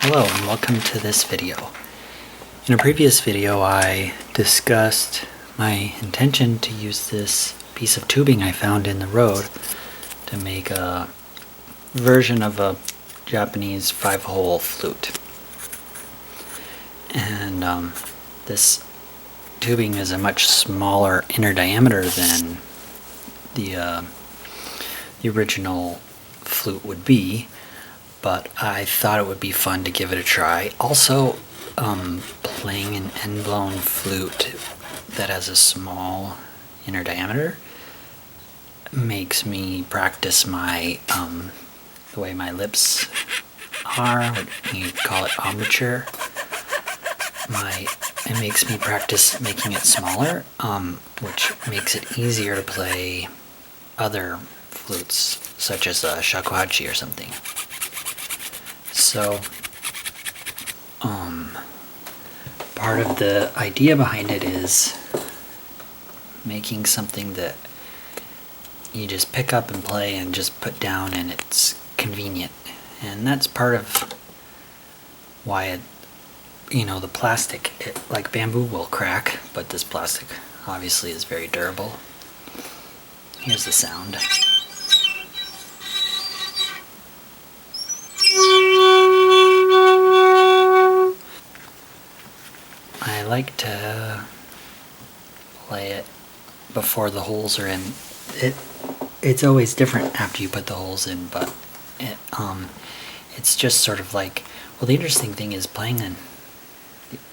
Hello and welcome to this video. In a previous video I discussed my intention to use this piece of tubing I found in the road to make a version of a Japanese 5-hole flute. And this tubing is a much smaller inner diameter than the original flute would be, but I thought it would be fun to give it a try. Also, playing an end-blown flute that has a small inner diameter makes me practice my the way my lips are. You call it embouchure. It makes me practice making it smaller, which makes it easier to play other flutes, such as a shakuhachi or something. So, part of the idea behind it is making something that you just pick up and play and just put down, and it's convenient. And that's part of why the plastic, like bamboo will crack, but this plastic obviously is very durable. Here's the sound. I like to play it before the holes are in. It's always different after you put the holes in, but it's just sort of like, well, the interesting thing is playing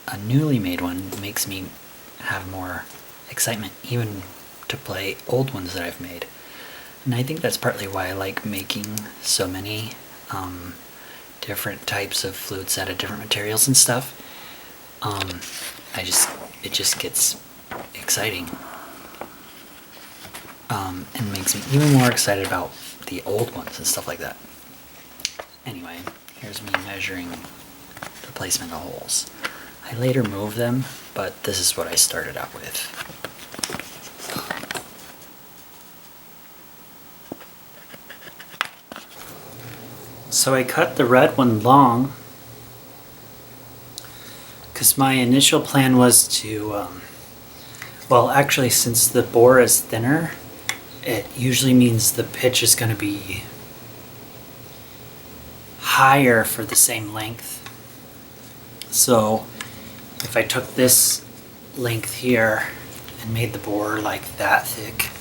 a newly made one makes me have more excitement, even to play old ones that I've made. And I think that's partly why I like making so many different types of flutes out of different materials and stuff. It just gets exciting, and makes me even more excited about the old ones and stuff like that. Anyway, here's me measuring the placement of holes. I later moved them, but this is what I started out with. So I cut the red one long because my initial plan was to, well, actually, since the bore is thinner, it usually means the pitch is going to be higher for the same length. So if I took this length here and made the bore like that thick,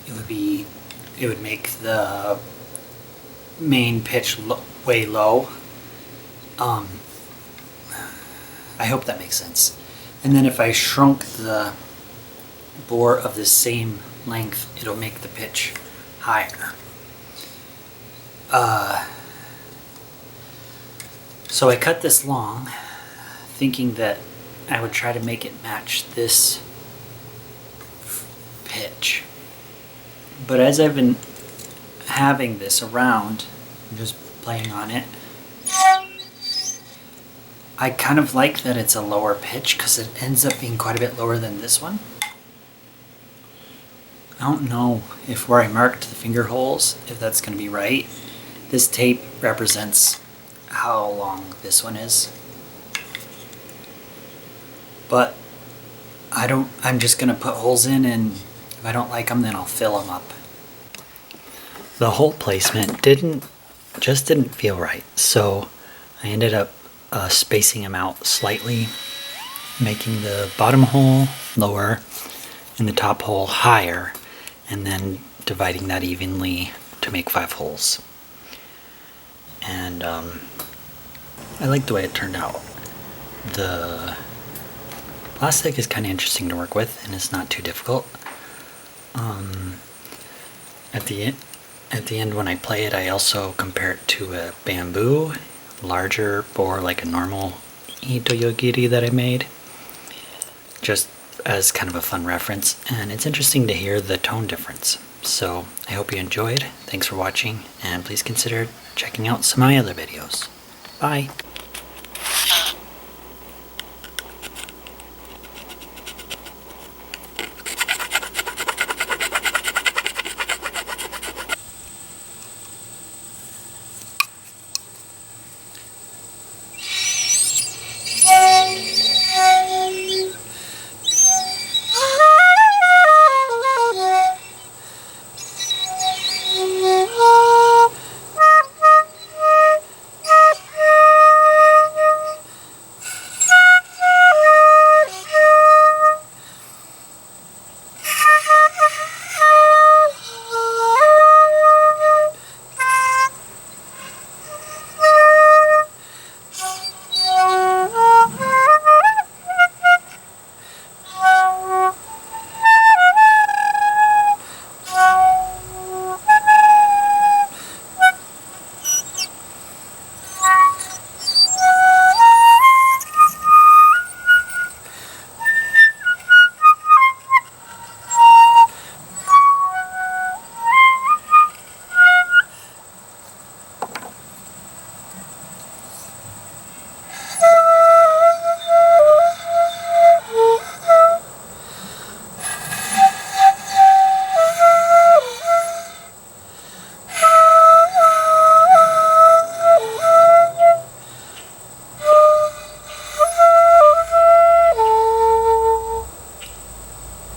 it would make the main pitch way low. I hope that makes sense. And then if I shrunk the bore of the same length, it'll make the pitch higher. So I cut this long, thinking that I would try to make it match this pitch. But as I've been having this around, I'm just playing on it, I kind of like that it's a lower pitch because it ends up being quite a bit lower than this one. I don't know if where I marked the finger holes, if that's going to be right. This tape represents how long this one is. But I'm just going to put holes in, and if I don't like them, then I'll fill them up. The hole placement didn't feel right, so I ended up spacing them out slightly, making the bottom hole lower and the top hole higher, and then dividing that evenly to make 5 holes. And I like the way it turned out. The plastic is kind of interesting to work with, and it's not too difficult. At the end when I play it, I also compare it to a bamboo, larger bore, like a normal itoyogiri that I made, just as kind of a fun reference. And it's interesting to hear the tone difference. So I hope you enjoyed. Thanks for watching, and please consider checking out some of my other videos. Bye!